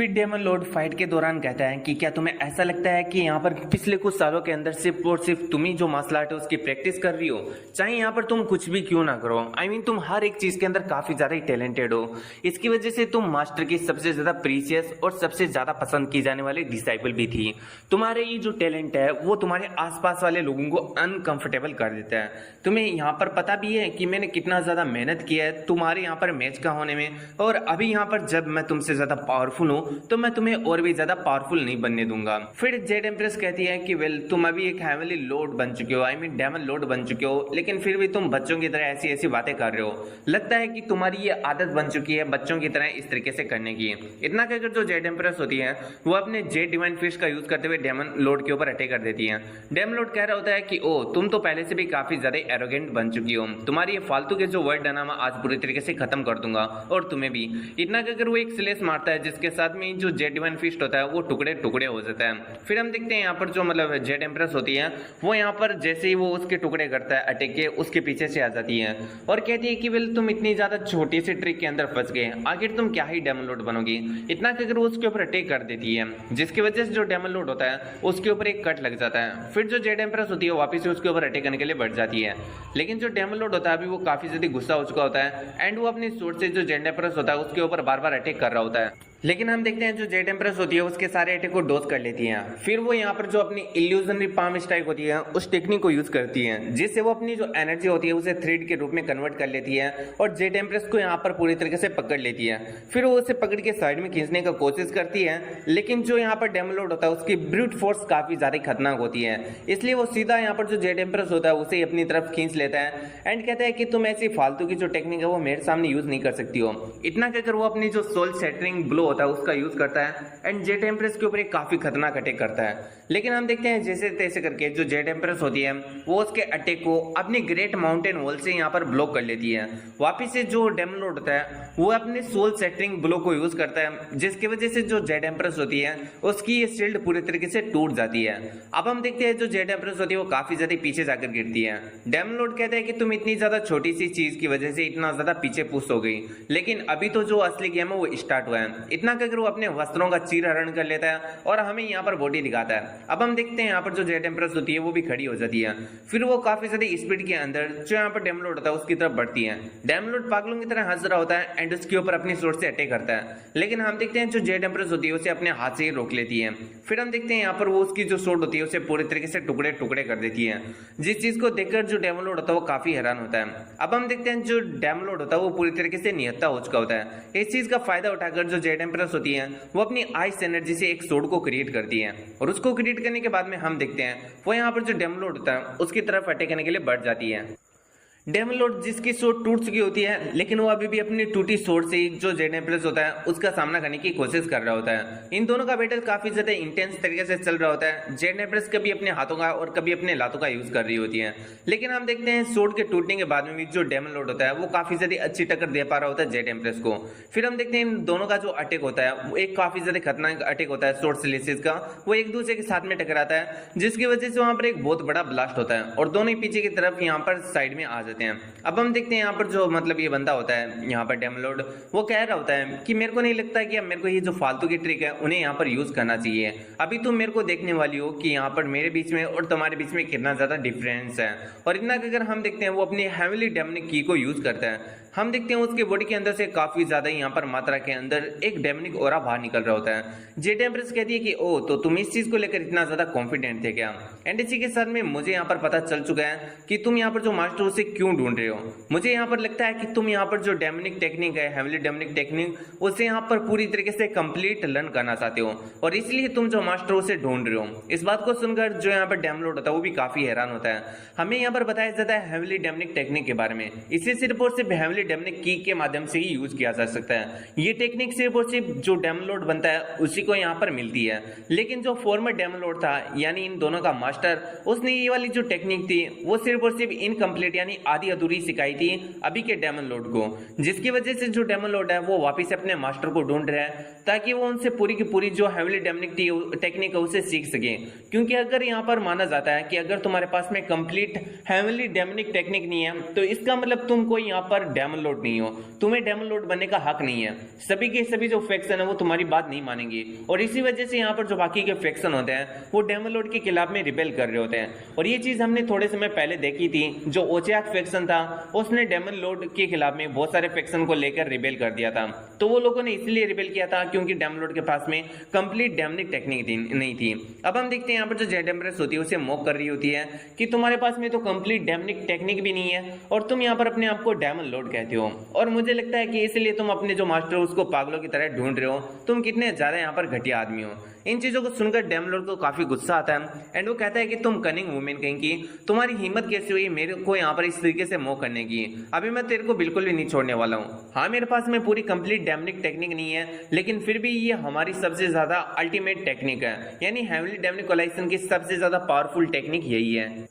फिर daemon Lord fight के दौरान कहता है कि क्या तुम्हें ऐसा लगता है कि यहाँ पर पिछले कुछ सालों के अंदर सिर्फ और सिर्फ तुम ही जो मार्शल आर्ट है उसकी प्रैक्टिस कर रही हो, चाहे यहाँ पर तुम कुछ भी क्यों ना करो। आई मीन तुम हर एक चीज के अंदर काफी ज्यादा ही टैलेंटेड हो। इसकी वजह से तुम मास्टर की सबसे ज्यादा प्रीशियस और सबसे ज्यादा पसंद की जाने वाली डिसाइपल भी थी। तुम्हारे ये जो टैलेंट है वो तुम्हारे आसपास वाले लोगों को अनकंफर्टेबल कर देता है। तुम्हें यहाँ पर पता भी है कि मैंने कितना ज्यादा मेहनत किया है तुम्हारे यहाँ पर मैच का होने में, और अभी यहाँ पर जब मैं तुमसे ज्यादा पावरफुल हूँ तो मैं तुम्हें और भी ज्यादा पावरफुल नहीं बनने दूंगा। फिर जेड एम्प्रेस कहती है कि वेल तुम अभी एक हेवनली लॉर्ड बन चुके हो, आई मीन डेमन लॉर्ड बन चुके हो, लेकिन फिर भी तुम बच्चों की तरह ऐसी ऐसी बातें कर रहे हो। लगता है कि तुम्हारी ये आदत बन चुकी है बच्चों की तरह इस तरीके से करने की। इतना कहकर जो जेड एम्प्रेस होती है वो अपने जेड डिवाइन फिस्ट का यूज करते हुए डेमन लॉर्ड के ऊपर अटैक कर देती है। डेमन लॉर्ड कह रहा होता है कि ओ तुम तो पहले से भी काफी ज्यादा एरोगेंट बन चुकी हो, तुम्हारी ये फालतू के जो वर्ड है ना मैं आज पूरी तरीके से खत्म कर दूंगा और तुम्हें भी। इतना कहकर वो एक स्लेस मारता है जिसके साथ में जो जेड डिवाइन फिस्ट होता है वो टुकड़े टुकड़े हो जाता है। फिर हम देखते हैं यहाँ पर जो मतलब जेड एम्प्रेस होती है वो यहाँ पर जैसे ही वो उसके टुकड़े करता है अटैक के, उसके पीछे से आ जाती है और कहती है कि वेल तुम इतनी ज्यादा छोटी सी ट्रिक के अंदर फंस गए, आखिर तुम क्या ही डेमन लॉर्ड बनोगी। इतना कहकर वो उसके ऊपर अटैक कर देती है जिसकी वजह से जो डेमन लॉर्ड होता है उसके ऊपर एक कट लग जाता है। फिर जो जेड एम्प्रेस होती है वापस से उसके ऊपर अटैक करने के लिए बढ़ जाती है, लेकिन जो डेमन लॉर्ड होता है अभी वो काफी ज्यादा गुस्सा हो चुका होता है एंड वो अपनी सोर्स से जो जेड एम्प्रेस होता है उसके ऊपर बार बार अटैक कर रहा होता है। लेकिन हम देखते हैं जो जेड एम्प्रेस होती है उसके सारे अटैक को डॉज कर लेती है। फिर वो यहाँ पर जो अपनी इल्यूजनरी पाम स्ट्राइक होती है उस टेक्निक को यूज करती है जिससे वो अपनी जो एनर्जी होती है उसे थ्रेड के रूप में कन्वर्ट कर लेती है और जेड एम्प्रेस को यहाँ पर पूरी तरीके से पकड़ लेती है। फिर वो उसे पकड़ के साइड में खींचने का कोशिश करती है, लेकिन जो यहाँ पर डेमन लॉर्ड होता है उसकी ब्रूट फोर्स काफी ज्यादा खतरनाक होती है, इसलिए वो सीधा यहाँ पर जो जेड एम्प्रेस होता है उसे अपनी तरफ खींच लेता है एंड कहता है कि तुम ऐसी फालतू की जो टेक्निक है वो मेरे सामने यूज नहीं कर सकती हो। इतना कहकर वो अपनी जो सोल सेटरिंग ब्लो होता है उसका यूज करता है एंड जेड एम्प्रेस के ऊपर एक काफी खतरनाक अटैक करता है। लेकिन हम देखते हैं जैसे तैसे करके जो जेड एम्प्रेस होती है वो उसके अटैक को अपनी ग्रेट माउंटेन वॉल से यहाँ पर ब्लॉक कर लेती है। वापिस से जो डेमन लॉर्ड होता है वो अपने सोल सेटरिंग ब्लो को यूज करता है जिसकी वजह से जो जेड एम्प्रेस होती है उसकी ये शील्ड पूरी तरीके से टूट जाती है। अब हम देखते हैं जो जेड एम्प्रेस होती है वो काफी ज्यादा पीछे जाकर गिरती है। डेमन लॉर्ड कहता है कि तुम इतनी ज्यादा छोटी सी चीज की वजह से इतना ज्यादा पीछे पुश हो गई, लेकिन अभी तो जो असली गेम है वो स्टार्ट हुआ है। इतना कहकर वो अपने वस्त्रों का चीरहरण कर लेता है और हमें यहाँ पर बॉडी दिखाता है। अब हम देखते हैं यहाँ पर जो जेड एम्प्रेस होती है वो भी खड़ी हो जाती है। फिर वो काफी ज्यादा स्पीड के अंदर जो यहाँ पर डेमन लॉर्ड होता है उसकी तरफ बढ़ती है। डेमन लॉर्ड पागलों की तरह हंस रहा होता है एंड उसके ऊपर अपनी सोर्स से अटैक करता है, लेकिन हम देखते हैं जो जेड एम्प्रेस होती है उसे अपने हाथ से ही रोक लेती है। फिर हम देखते हैं यहाँ पर वो उसकी जो सोर्ड होती है उसे पूरी तरीके से टुकड़े टुकड़े कर देती है, जिस चीज को देखकर जो डेमन लॉर्ड होता है वो काफी हैरान होता है। अब हम देखते हैं जो डेमन लॉर्ड होता है वो पूरी तरीके से निहत्था हो चुका होता है। इस चीज का फायदा उठाकर जो जेड एम्प्रेस होती है वो अपनी आइस एनर्जी से एक सोर्ड को क्रिएट करती है और उसको क्रिएट करने के बाद में हम देखते हैं वो यहाँ पर जो डेमन लॉर्ड होता है उसकी तरफ अटैक करने के लिए बढ़ जाती है। डेमन लॉर्ड जिसकी सोर्ड टूट चुकी होती है लेकिन वो अभी भी अपनी टूटी सोर्ड से जो जेड एम्प्रेस होता है उसका सामना करने की कोशिश कर रहा होता है। इन दोनों का बैटल काफी ज्यादा इंटेंस तरीके से चल रहा होता है। जेड एम्प्रेस कभी अपने हाथों का और कभी अपने लातों का यूज कर रही होती है, लेकिन हम देखते हैं सोर्ड के टूटने के बाद में भी जो डेमन लॉर्ड होता है वो काफी ज्यादा अच्छी टक्कर दे पा रहा होता है जेड एम्प्रेस को। फिर हम देखते हैं इन दोनों का जो अटैक होता है वो एक काफी ज्यादा खतरनाक अटैक होता है सोर्ड स्लेसेस का। वो एक दूसरे के साथ में टकराता है जिसकी वजह से वहां पर एक बहुत बड़ा ब्लास्ट होता है और दोनों ही पीछे की तरफ यहाँ पर साइड में आ जाते हैं। अब हम देखते हैं यहाँ पर जो मतलब ये बंदा होता है यहाँ पर डेमन लॉर्ड वो कह रहा होता है कि मेरे को नहीं लगता कि अब मेरे को ये जो फालतू की ट्रिक है उन्हें यहाँ पर यूज करना चाहिए। अभी तुम मेरे को देखने वाली हो कि यहाँ पर मेरे बीच में और तुम्हारे बीच में कितना ज्यादा डिफरेंस है। और इतना अगर हम देखते हैं वो अपनी हेवनली डेमनिक की को यूज करता है। हम देखते हैं उसके बॉडी के अंदर से काफी ज्यादा यहाँ पर मात्रा के अंदर एक डेमनिक ऑरा बाहर निकल रहा होता है। जेड एम्प्रेस कहती है कि ओ तो तुम इस चीज को लेकर इतना ज्यादा कॉन्फिडेंट थे क्या। एंड इसी के साथ में मुझे यहाँ पर पता चल चुका है कि तुम यहाँ पर जो मास्टर उसे क्यों ढूंढ रहे हो। मुझे यहाँ पर लगता है कि तुम यहाँ पर जो डेमनिक टेक्निक है हेवनली डेमनिक टेक्निक उसे यहाँ पर पूरी तरीके से कंप्लीट लर्न करना चाहते हो और इसलिए तुम जो मास्टर उसे ढूंढ रहे हो। इस बात को सुनकर जो यहाँ पर डेमन लॉर्ड होता है वो भी काफी हैरान होता है। हमें यहाँ पर बताया जाता है हेवनली डेमनिक टेक्निक के बारे में। इसे सिर्फ और सिर्फ हेवनली डेमनिक की के माध्यम से ही यूज किया जा सकता है। ये टेक्निक सिर्फ और सिर्फ जो डेमन लॉर्ड बनता है उसी को यहाँ पर मिलती है, लेकिन जो फॉर्मर डेमन लॉर्ड था यानी इन दोनों का मास्टर उसने ये वाली जो टेक्निक थी वो सिर्फ और सिर्फ इनकम्प्लीट यानी आधी अधूरी सिखाई थी अभी के डेमन लॉर्ड को, जिसकी वजह से जो डेमन लॉर्ड है वो वापस अपने मास्टर को ढूंढ रहा है ताकि वो उनसे पूरी की पूरी जो हेवनली डेमनिक टेक्निक है उसे सीख सके। क्योंकि अगर यहाँ पर माना जाता है कि अगर तुम्हारे पास में कंप्लीट हेवनली डेमनिक टेक्निक नहीं है तो इसका मतलब तुम कोई यहाँ पर डेमन डेमन लॉर्ड नहीं हो, तुम्हें डेमन लॉर्ड बनने का हक नहीं है। सभी के सभी जो फैक्शन है वो तुम्हारी बात नहीं मानेंगे और इसी वजह से यहाँ पर जो बाकी के फैक्शन होते हैं वो डेमन लॉर्ड के खिलाफ में रिबेल कर रहे होते हैं। और ये चीज हमने थोड़े समय पहले देखी थी, जो ओचेआक फैक्शन था उसने डेमन लॉर्ड के खिलाफ में बहुत सारे फैक्शन को लेकर रिबेल कर दिया था। तो वो लोगों ने इसलिए रिबेल किया था क्योंकि डेमन लॉर्ड के पास में कंप्लीट डेमनिक टेक्निक नहीं थी। अब हम देखते हैं यहाँ पर जो जेड एम्प्रेस होती है उसे मॉक कर रही होती है कि तुम्हारे पास में तो कंप्लीट डेमनिक टेक्निक भी नहीं है और तुम यहाँ पर अपने आप को डेमन लॉर्ड कहते हो। और मुझे लगता है कि इसलिए तुम अपने जो मास्टर हो उसको पागलों की तरह ढूंढ रहे हो। तुम कितने ज्यादा यहाँ पर घटिया आदमी हो। इन चीजों को सुनकर डेमन लॉर्ड को काफी गुस्सा आता है एंड वो कहता है कि तुम कनिंग वुमेन कहीं की, तुम्हारी हिम्मत कैसे हुई मेरे को यहाँ पर इस तरीके से मॉक करने की। अभी मैं तेरे को बिल्कुल भी नहीं छोड़ने वाला हूँ। हाँ, मेरे पास में पूरी कंप्लीट डेमनिक टेक्निक नहीं है, लेकिन फिर भी ये हमारी सबसे ज्यादा अल्टीमेट टेक्निक है, यानी हेवनली डेमनिक कोलाइजेशन की सबसे ज्यादा पावरफुल टेक्निक यही है।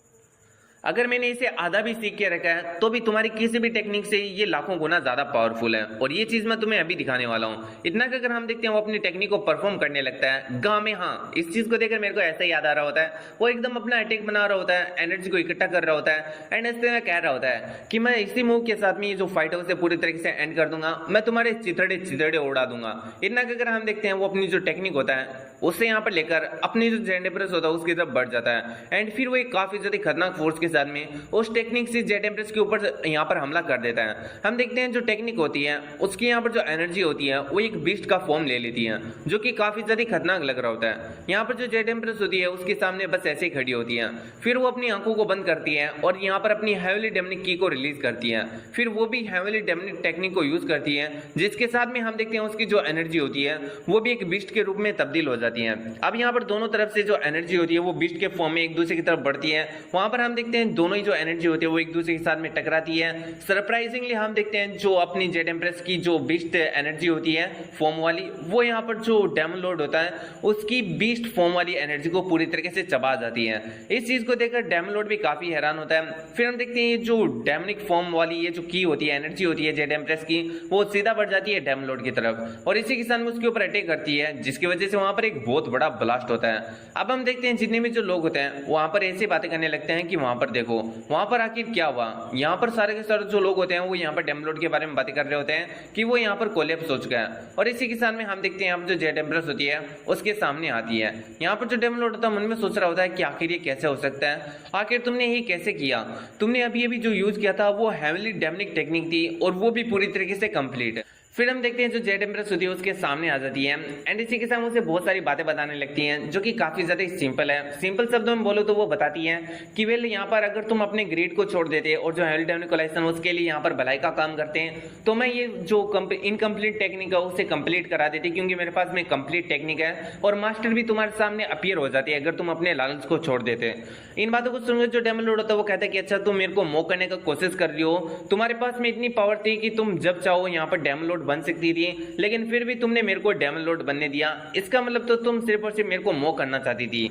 अगर मैंने इसे आधा भी सीख के रखा है तो भी तुम्हारी किसी भी टेक्निक से ये लाखों गुना ज्यादा पावरफुल है और ये चीज मैं तुम्हें अभी दिखाने वाला हूँ। इतना कि अगर हम देखते हैं वो अपनी टेक्निक को परफॉर्म करने लगता है गांव में। हाँ, इस चीज को देखकर मेरे को ऐसा याद आ रहा होता है, वो एकदम अपना अटैक बना रहा होता है, एनर्जी को इकट्ठा कर रहा होता है एंड इस तरह कह रहा होता है कि मैं इसी मूव के साथ में ये जो फाइट है उसे पूरी तरीके से एंड कर दूंगा, मैं तुम्हारे चिथड़े उड़ा दूंगा। इतना कि अगर हम देखते हैं वो अपनी जो टेक्निक होता है उसे यहाँ पर लेकर अपनी जो जेड एम्प्रेस होता है उसकी तरफ बढ़ जाता है एंड फिर वो एक काफी ज्यादा खतरनाक फोर्स के साथ में उस टेक्निक से जेड एम्प्रेस के ऊपर यहाँ पर हमला कर देता है। हम देखते हैं जो टेक्निक होती है उसकी यहाँ पर जो एनर्जी होती है वो एक बीस्ट का फॉर्म ले लेती है, जो कि काफी ज्यादा खतरनाक लग रहा होता है। यहाँ पर जो जेड एम्प्रेस होती है उसके सामने बस ऐसे ही खड़ी होती है, फिर वो अपनी आंखों को बंद करती है और यहाँ पर अपनी हेवनली डेमनिक की को रिलीज करती है। फिर वो भी हेवनली डेमनिक टेक्निक को यूज करती है, जिसके साथ में हम देखते हैं उसकी जो एनर्जी होती है वो भी एक बीस्ट के रूप में तब्दील हो जाती है। अब यहाँ पर दोनों तरफ से जो एनर्जी होती है वो बीस्ट के फॉर्म में एक दूसरे की तरफ बढ़ती है। वहां पर हम देखते हैं दोनों ही जो एनर्जी होती है वो एक दूसरे के साथ में टकराती है। सरप्राइजिंगली हम देखते हैं जो अपनी जेड एम्प्रेस की जो बीस्ट एनर्जी होती है फॉर्म वाली, वो यहाँ पर जो डेमन लॉर्ड होता है उसकी बीस्ट फॉर्म वाली एनर्जी को पूरी तरीके से चबा जाती है। इस चीज को देखकर डेमन लॉर्ड भी काफी हैरान होता है। फिर हम देखते हैं जो डेमनिक फॉर्म वाली ये जो की होती है एनर्जी होती है जेड एम्प्रेस की, वो सीधा बढ़ जाती है डेमन लॉर्ड की तरफ और इसी के साथ में उसके ऊपर अटैक करती है, जिसकी वजह से वहां पर एक बहुत बड़ा ब्लास्ट होता है। अब हम देखते हैं जितने भी जो लोग होते हैं वहां पर ऐसी बातें करने लगते हैं कि वहां पर देखो वहां पर आखिर क्या हुआ। यहाँ पर सारे के सारे जो लोग होते हैं वो यहाँ पर डेमन लॉर्ड के बारे में बातें कर रहे होते हैं कि वो यहाँ पर कोलैप्स हो चुका है और इसी के साथ में हम देखते हैं यहाँ पर जो जेड एम्प्रेस होती है उसके सामने आती है। यहाँ पर जो डेमन लॉर्ड होता है मन में सोच रहा होता है कि आखिर ये कैसे हो सकता है, आखिर तुमने ये कैसे किया, तुमने अभी अभी जो यूज किया था वो हेवनली डेमनिक टेक्निक थी और वो भी पूरी तरीके से कंप्लीट है। फिर हम देखते हैं जो जेड एम्प्रेस होती है उसके सामने आ जाती है एंड इसी के साथ उसे बहुत सारी बातें बताने लगती हैं जो कि काफी ज्यादा सिंपल है। सिंपल शब्दों में बोलो तो वो बताती है कि वेल यहाँ पर अगर तुम अपने ग्रेड को छोड़ देते और जो हेवनली डेमनिक कोलाइजेशन उसके लिए यहाँ पर भलाई का काम करते हैं तो मैं ये जो इनकम्प्लीट टेक्निक है उसे कंप्लीट करा देती, क्योंकि मेरे पास में कंप्लीट टेक्निक है और मास्टर भी तुम्हारे सामने अपीयर हो जाती है अगर तुम अपने लालच को छोड़ देते। इन बातों को सुनकर जो डेमन लॉर्ड होता है वो कहता है कि अच्छा तुम मेरे को मॉक करने का कोशिश कर रही हो, तुम्हारे पास में इतनी पावर थी कि तुम जब चाहो यहाँ पर डेमन लॉर्ड बन सकती थी, लेकिन फिर भी तुमने मेरे को डेमन लॉर्ड बनने दिया। इसका मतलब तो तुम सिर्फ और सिर्फ मेरे को मॉक करना चाहती थी।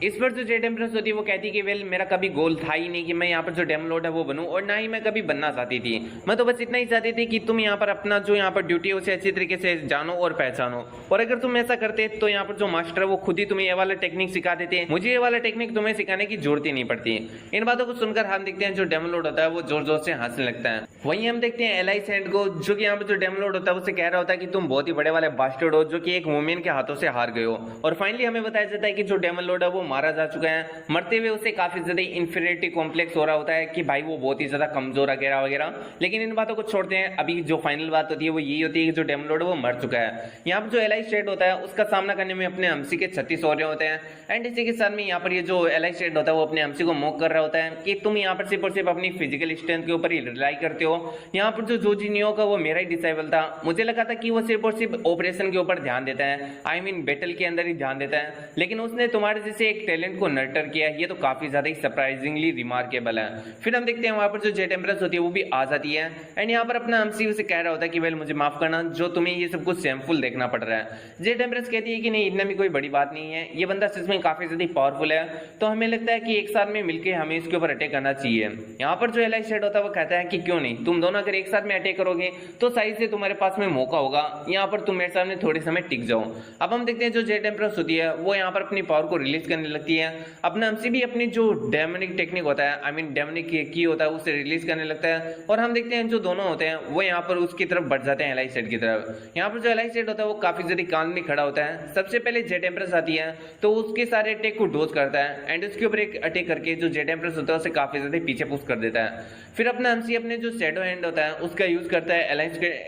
इस पर जो जेड एम्प्रेस होती है वो कहती है कि वेल मेरा कभी गोल था ही नहीं कि मैं यहाँ पर जो डेमन लॉर्ड है वो बनूं और ना ही मैं कभी बनना चाहती थी। मैं तो बस इतना ही चाहती थी कि तुम यहाँ पर अपना जो यहाँ पर ड्यूटी है उसे अच्छी तरीके से जानो और पहचानो, और अगर तुम ऐसा करते तो यहाँ पर जो मास्टर है वो खुद ही तुम्हें ये वाला टेक्निक सिखा देते, मुझे ये वाला टेक्निक तुम्हें सिखाने की जरूरत ही नहीं पड़ती। इन बातों को सुनकर हम देखते हैं जो डेमन लॉर्ड होता है वो जोर जोर से हंसने लगता है। वहीं हम देखते हैं एलाई सेंट को, जो कि यहाँ पर जो डेमन लॉर्ड होता है उसे कह रहा होता है कि तुम बहुत ही बड़े वाले बास्टर्ड हो जो कि एक वुमेन के हाथों से हार गए हो। और फाइनली हमें बताया जाता है कि जो डेमन लॉर्ड है वो मारा जा चुका है। मरते हुए उसे काफी ज्यादा इंफीरियरिटी कॉम्प्लेक्स हो रहा होता है कि भाई वो बहुत ही ज्यादा कमजोर वगैरह वगैरह। लेकिन इन बातों को छोड़ते हैं, अभी जो फाइनल बात होती है वो यही होती है कि जो डेमन लॉर्ड है वो मर चुका है। यहाँ पर जो एलाई स्टेट होता है उसका सामना करने में अपने एमसी के 36 हो रहे होते हैं एंड इसी के साथ में यहाँ पर ये जो एलाई स्टेट होता है वो अपने एमसी को मॉक कर रहा होता है कि तुम यहाँ पर सिर्फ और सिर्फ अपनी फिजिकल स्ट्रेंथ के ऊपर ही रिलाई करते हो। यहाँ पर जो जोजी नियो का वो मेरा ही डिसाइबल था, मुझे लगा था कि वो सिर्फ और सिर्फ ऑपरेशन के ऊपर ध्यान देता है, आई मीन बैटल के अंदर ही ध्यान देता है, लेकिन उसने तुम्हारे जैसे एक टैलेंट को नर्टर किया। ये तो काफी ज्यादा ही सरप्राइजिंगली रिमार्केबल है। फिर हम देखते हैं वहां पर जो जेड एम्प्रेस होती है वो भी आ जाती है एंड यहाँ पर अपना एमसी उसे कह रहा होता है कि वेल मुझे माफ करना जो तुम्हें ये सब कुछ शेमफुल देखना पड़ रहा है। जेड एम्प्रेस कहती है कि नहीं इतना भी कोई बड़ी बात नहीं है, ये बंदा सच में काफी ज्यादा पावरफुल है, तो हमें लगता है कि एक साथ में मिलकर हमें इसके ऊपर अटैक करना चाहिए। यहाँ पर जो एलाई शेड होता है वो कहता है कि क्यों नहीं, तुम दोनों अगर एक साथ में अटैक करोगे तो सही से तुम्हारे पास में मौका होगा, यहाँ पर तुम मेरे सामने थोड़े समय टिक जाओ। अब हम देखते हैं जो जेड एम्प्रेस होती है वो यहाँ पर अपनी पावर को रिलीज करने लगती है। अपना एमसी भी अपनी जो डेमोनिक टेक्निक होता है, आई मीन डेमोनिक की होता है, उसे रिलीज करने लगता है और हम देखते हैं जो दोनों होते हैं वो यहाँ पर उसकी तरफ बढ़ जाते हैं, एलाई सेड की तरफ। यहाँ पर जो एलाई सेड होता है वो काफी ज्यादा काल्मली खड़ा होता है। सबसे पहले जेट एम्प्रेस आती है तो उसके सारे अटैक को डोज करता है एंड उसके ऊपर एक अटैक करके जो जेट एम्प्रेस होता है उसे काफी ज्यादा पीछे पुश कर देता है। फिर अपना एमसी अपने जो शैडो हैंड होता है उसका यूज करता है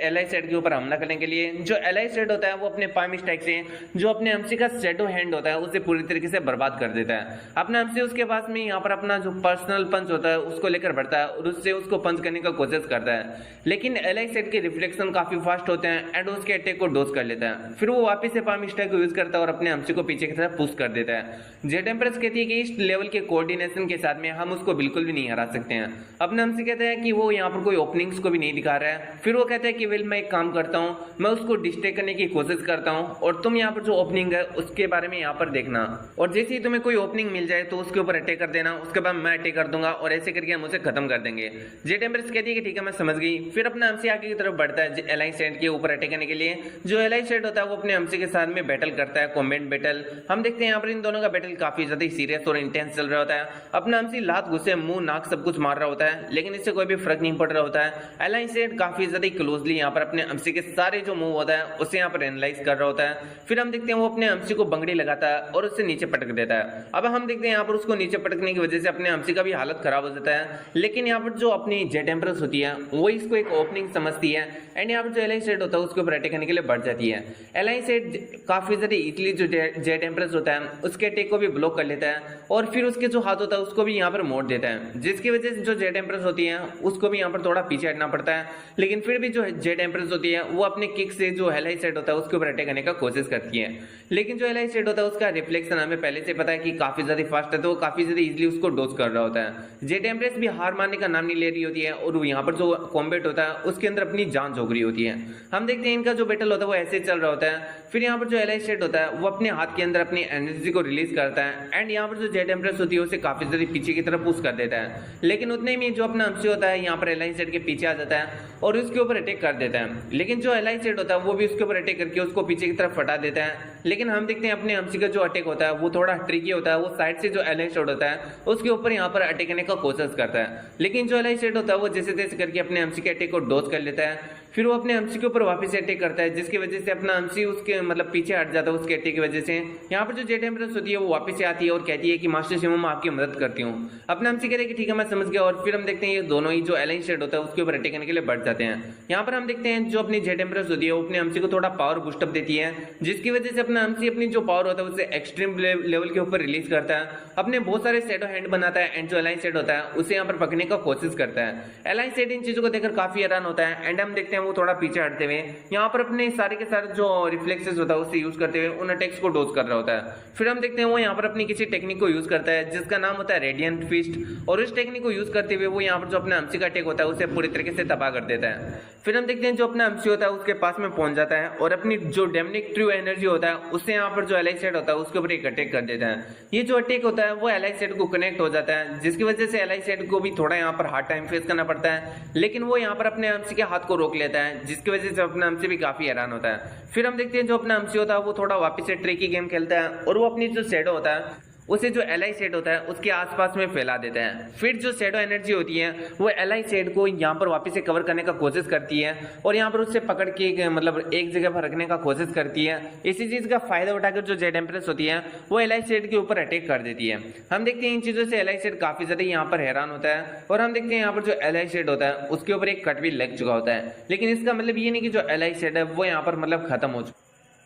एलाई सेड के ऊपर हमला करने के लिए। जो एलाई सेड होता है वो अपने पाम स्टैक से जो अपने एमसी का शैडो हैंड होता है उसे पूरी तरीके से बर्बाद कर देता है। अपना एमसी उसके पास में यहाँ पर अपना जो पर्सनल पंच होता है उसको लेकर बढ़ता है और उससे उसको पंच करने का कोशिश करता है, लेकिन एलाई सेड के रिफ्लेक्शन काफी फास्ट होते हैं एंड उसके अटैक को डोज कर लेता है। फिर वो वापस से पाम स्टैक को यूज करता है और अपने एमसी को पीछे की तरफ पुश कर देता है। जेट एम्प्रेस कहती है कि इस लेवल के कोऑर्डिनेशन के साथ में हम उसको बिल्कुल भी नहीं हरा सकते हैं। अपने एमसी कहते हैं कि वो यहाँ पर कोई ओपनिंग्स को भी नहीं दिखा रहा है। फिर वो कहता है कि वेल मैं एक काम करता हूँ, मैं उसको डिस्ट्रैक्ट करने की कोशिश करता हूँ और तुम यहाँ पर जो ओपनिंग है उसके बारे में यहाँ पर देखना, और जैसे ही तुम्हें कोई ओपनिंग मिल जाए तो उसके ऊपर अटैक कर देना, उसके बाद मैं अटैक कर दूंगा और ऐसे करके हम उसे खत्म कर देंगे। जेट एम्प्रेस कहती है कि ठीक है मैं समझ गई। फिर अपना एमसी आगे की तरफ बढ़ता है एलाई सेड के ऊपर अटैक करने के लिए। जो एलाई सेड होता है वो अपने एमसी के साथ में बैटल करता है, कॉम्बैट बैटल। हम देखते हैं यहाँ पर इन दोनों का बैटल काफी ज्यादा सीरियस और इंटेंस चल रहा होता है। अपना एमसी लात गुस्से मुंह नाक सब कुछ मार रहा होता है, लेकिन इससे कोई भी फर्क नहीं पड़ रहा होता है। एलाई सेड काफी ज्यादा क्लोजली यहाँ पर अपने एमसी के सारे जो मूव होता है उसे यहाँ पर एनालाइज कर रहा होता है। फिर हम देखते हैं वो अपने एमसी को बंगड़ी लगाता है और उससे नीचे पटक देता है। अब हम देखते हैं यहाँ पर उसको नीचे पटकने की वजह से अपने एमसी का भी हालत खराब हो जाता है, लेकिन यहाँ पर जो अपनी जेट एम्प्रेस होती है वो इसको एक ओपनिंग समझती है एंड यहाँ पर जो एलाई सेड होता है उसके ऊपर अटैक करने के लिए बढ़ जाती है। एलाई सेड काफी ज्यादा इजीली जो जेट एम्प्रेस होता है उसके अटैक को भी ब्लॉक कर लेता है और फिर उसके जो हाथ होता है उसको भी यहाँ पर मोड़ देता है, जिसकी वजह से जो जेट एम्प्रेस होती है उसको भी यहाँ पर थोड़ा पीछे हटना पड़ता है। लेकिन फिर भी जो जेट एम्प्रेस होती है वो अपने किक से जो एलाई सेड होता है उसके ऊपर अटैक करने का कोशिश करती है, लेकिन जो एलाई सेड होता है उसका रिफ्लेक्शन हमें पहले से पता है कि काफी ज्यादा फास्ट है, तो काफी ज्यादा इजीली उसको डोज कर रहा होता है। जेट एम्प्रेस भी हार मारने का नाम नहीं ले रही होती है और यहाँ पर जो कॉम्बैट होता है उसके अंदर अपनी जान झोंक रही होती है। हम देखते हैं इनका जो बैटल होता है वो ऐसे चल रहा होता है। फिर यहाँ पर जो एलाई सेड होता है वो अपने हाथ के अंदर अपनी एनर्जी को रिलीज करता है एंड यहाँ पर जो जेट एम्प्रेस होती है उसे काफी ज्यादा पीछे की तरफ पुश कर देता है, लेकिन उतने में जो अपना एमसी होता है यहाँ पर एलाई सेड के पीछे आ जाता है और उसके ऊपर अटैक कर देता है। लेकिन जो एलाई सेड होता है वो भी उसके ऊपर अटैक करके उसको पीछे की तरफ हटा देता है। लेकिन हम देखते हैं अपने एमसी का जो अटैक होता है वो थोड़ा ट्रिकी होता है, वो साइड से जो एलाई सेड होता है उसके ऊपर यहाँ पर अटैक करने का कोशिश करता है, लेकिन जो एलाई सेड होता है वो जैसे तैसे करके अपने एमसी के अटैक को डोज कर लेता है। फिर वो अपने एमसी के ऊपर वापस से अटैक करता है, जिसकी वजह से अपना एमसी उसके मतलब पीछे हट जाता है उसके अटैक की वजह से। यहाँ पर जो जेट एम्प्रेस होती है वो वापस से आती है और कहती है कि मास्टर शिवम मैं आपकी मदद करती हूँ। अपना एमसी कह रहे कि ठीक है मैं समझ गया, और फिर हम देखते हैं ये दोनों ही जो एलाई सेड होता है उसके ऊपर अटैक करने के लिए बढ़ जाते हैं। यहाँ पर हम देखते हैं जो अपनी जेट एम्प्रेस होती है वो अपने एमसी को थोड़ा पावर बूस्टअप देती है, जिसकी वजह से अपना एमसी अपनी जो पावर होता है उसे एक्सट्रीम लेवल के ऊपर रिलीज करता है, अपने बहुत सारे शैडो हैंड बनाता है एंड जो एलाई सेड होता है उसे यहाँ पर पकड़ने का कोशिश करता है। एलाई सेड इन चीजों को देखकर काफी हैरान होता है एंड हम देखते हैं वो थोड़ा पीछे हटते हुए यहाँ पर अपने सारे के सारे जो रिफ्लेक्सेस होता है उसे यूज करते हुए उन अटैक्स को डोज कर रहा होता है। फिर हम देखते हैं वो यहाँ पर अपनी किसी टेक्निक को यूज करता है जिसका नाम होता है रेडिएंट फिस्ट, और इस टेक्निक को यूज करते हुए वो यहाँ पर जो अपना एमसी का अटैक होता है उसे पूरी तरीके से तबाह कर देता है। फिर हम देखते हैं जो अपना एमसी होता है उसके पास में पहुंच जाता है और अपनी जो डेमनिक ट्रू एनर्जी होता है उससे यहाँ पर जो एलाई सेड होता है उसके ऊपर एक अटैक कर देता है। ये जो अटैक होता है वो एलाई सेड को कनेक्ट हो जाता है, जिसकी वजह से एलाई सेड को भी थोड़ा यहाँ पर हार्ड टाइम फेस करना पड़ता है, लेकिन वो यहाँ पर अपने एमसी के हाथ को रोक लेता है, जिसकी वजह से अपना एमसी भी काफी हैरान होता है। फिर हम देखते हैं जो अपना एमसी होता है वो थोड़ा वापस से ट्रिकी गेम खेलता है और वो अपनी जो शैडो होता है उसे जो एलाई सेड होता है उसके आसपास में फैला देता है। फिर जो शैडो एनर्जी होती है वो एलाई सेड को यहाँ पर वापस से कवर करने का कोशिश करती है और यहाँ पर उससे पकड़ के मतलब एक जगह पर रखने का कोशिश करती है। इसी चीज का फायदा उठाकर जो जेट एम्प्रेस होती है वो एलाई सेड के ऊपर अटैक कर देती है। हम देखते हैं इन चीजों से एलाई सेड काफी ज्यादा यहाँ पर हैरान होता है और हम देखते हैं यहाँ पर जो एलाई सेड होता है उसके ऊपर एक कट भी लग चुका होता है, लेकिन इसका मतलब ये नहीं कि जो एलाई सेड है वो यहाँ पर मतलब खत्म हो चुका।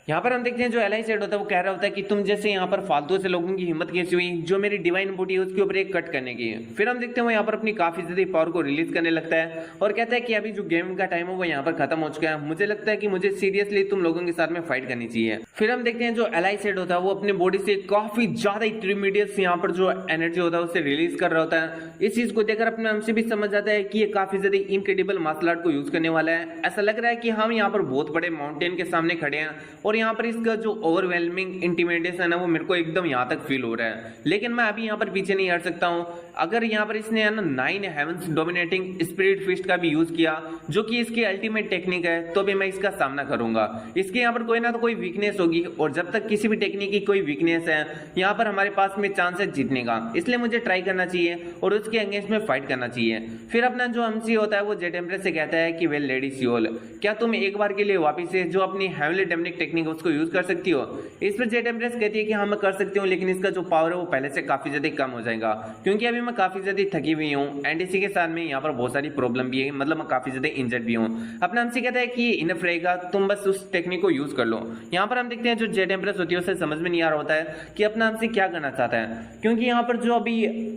यहाँ पर हम देखते हैं जो एलाई सेड होता है वो कह रहा होता है कि तुम जैसे यहाँ पर फालतू से लोगों की हिम्मत कैसी हुई जो मेरी डिवाइन बॉडी है उसके ऊपर एक कट करने की। फिर हम देखते हैं वो यहाँ पर अपनी काफी ज्यादा पावर को रिलीज करने लगता है और कहता है कि अभी जो गेम का टाइम है वो यहाँ पर खत्म हो चुका है, मुझे लगता है कि मुझे सीरियसली तुम लोगों के साथ में फाइट करनी चाहिए। फिर हम देखते हैं जो एलाई सेड होता है वो अपने बॉडी से काफी ज्यादा इंटरमीडिएट यहाँ पर जो एनर्जी होता है उसे रिलीज कर रहा होता है। इस चीज को देखकर अपने हमसे भी समझ जाता है कि ये काफी ज्यादा इनक्रेडिबल मार्शल आर्ट को यूज करने वाला है। ऐसा लग रहा है कि हम यहाँ पर बहुत बड़े माउंटेन के सामने खड़े हैं और और यहाँ पर इसका जो ओवरवेलमिंग इंटिमिडेशन है वो मेरे को एकदम यहाँ तक फील हो रहा है। लेकिन मैं अभी यहाँ पर पीछे नहीं हट सकता हूँ। अगर यहाँ पर इसने 9 हेवंस डोमिनेटिंग स्पिरिट फिस्ट का भी यूज किया, जो कि इसकी अल्टीमेट टेक्निक है, तो भी मैं इसका सामना करूंगा। इसके यहाँ पर कोई ना तो कोई वीकनेस होगी, और जब तक किसी भी टेक्निक की कोई वीकनेस है, यहाँ पर हमारे पास में चांस है जीतने का। इसलिए मुझे ट्राई करना चाहिए और उसके अगेंस्ट में फाइट करना चाहिए। फिर अपना जो एमसी होता है वो जेड एम्प्रेस से कहता है कि वेल लेडी सियोल, क्या तुम एक बार के लिए वापिस से जो अपनी हेवनली डेमनिक टेक्निक है उसको यूज कर सकती हो? इस पर जेड एम्प्रेस कहती है कि हाँ मैं कर सकती हूँ, लेकिन इसका जो पावर है वो पहले से काफी ज्यादा कम हो जाएगा, क्योंकि अभी मैं काफी ज्यादा थकी हुई हूँ एंड इसी के साथ में यहाँ पर बहुत सारी प्रॉब्लम भी है, मतलब मैं काफी ज्यादा इंजर्ड भी हूँ। अपना एमसी कहता है कि इनफ रहेगा, तुम बस उस टेक्निक को यूज कर लो। यहाँ पर हम देखते हैं जो जेड एम्प्रेस होती है उसे समझ में नहीं आ रहा होता है कि अपना एमसी क्या करना चाहता है, क्योंकि यहाँ पर जो अभी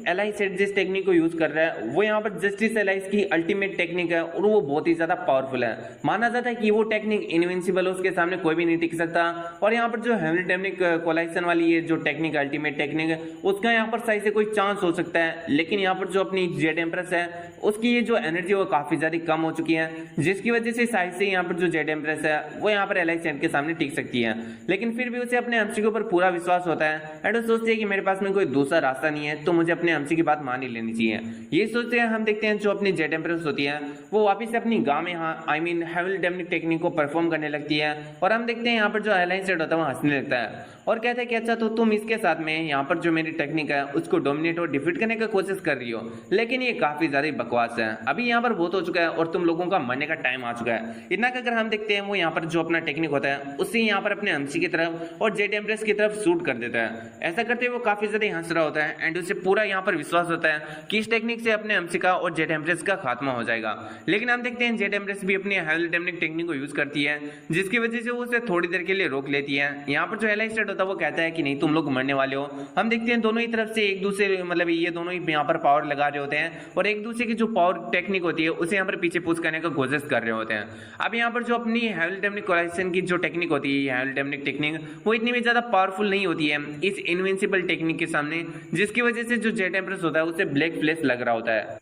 एलाई सेट जिस टेक्निक को यूज कर रहा है वो यहाँ पर जस्टिस एलाइज की अल्टीमेट टेक्निक है, और वो बहुत ही ज्यादा पावरफुल है। माना जाता है कि वो टेक्निक इनविंसिबल है, उसके सामने कोई भी नहीं टिक सकता। और यहाँ पर जो हेवनली डेमनिक कोलाइसन वाली ये जो टेक्निक अल्टीमेट टेक्निक है उसका यहाँ पर सही से कोई चांस हो सकता है, लेकिन यहाँ पर जो अपनी जेड एम्प्रेस है उसकी ये जो एनर्जी वो काफी ज्यादा कम हो चुकी है, जिसकी वजह से शायद से यहाँ पर जो जेड एम्प्रेस है वो यहाँ पर एलाई सेट के सामने टिक सकती है। लेकिन फिर भी उसे अपने एमसी के ऊपर पूरा विश्वास होता है एंड वो सोचती है कि मेरे पास में कोई दूसरा रास्ता नहीं है, तो मुझे अपने एमसी की बात मान ही लेनी चाहिए। ये सोचते हैं हम देखते हैं जो अपनी जेड एम्प्रेस होती है वो वापस से अपनी गांव में I mean heavenly demonic technique को परफॉर्म करने लगती है, और हम देखते हैं यहाँ पर जो एलाइन सेट होता है वो हंसने लगता है और कहता है कि अच्छा तो तुम इसके साथ में यहाँ पर जो मेरी टेक्निक है उसको डोमिनेट और डिफीट करने का कोशिश कर रही हो, लेकिन ये काफी ज्यादा बकवास है। अभी यहाँ पर बहुत हो चुका है और तुम लोगों का मरने का टाइम आ चुका है। इतना अगर हम देखते हैं वो यहाँ पर जो अपना टेक्निक होता है उससे यहाँ पर अपने एमसी की तरफ और जेड एम्प्रेस की तरफ शूट कर देता है। ऐसा करते हुए वो काफी ज्यादा हंस रहा होता है एंड उसे पूरा यहाँ पर विश्वास होता है कि इस टेक्निक से अपने एमसी का और जेड एम्प्रेस का खात्मा हो जाएगा। लेकिन हम देखते हैं जेड एम्प्रेस भी अपनी हेवनली डेमनिक टेक्निक को यूज करती है, जिसकी वजह से वो उसे थोड़ी देर के लिए रोक लेती है। यहाँ पर जो एलाई सेट होता है वो कहता है कि नहीं तुम लोग मरने वाले हो। हम देखते हैं दोनों ही तरफ से एक दूसरे मतलब ये दोनों ही यहाँ पर पावर लगा रहे होते हैं और एक दूसरे की जो पावर टेक्निक होती है उसे यहाँ पर पीछे पुश करने का कोशिश कर रहे होते हैं। अब यहाँ पर जो अपनी हेवनली डेमनिक कोलाइसन की जो टेक्निक होती है हेवनली डेमनिक टेक्निक वो इतनी भी ज्यादा पावरफुल नहीं होती है इस इनविंसिबल टेक्निक के सामने, जिसकी वजह से जो जेड एम्प्रेस होता है उसे ब्लैक फ्लैश लग रहा होता है।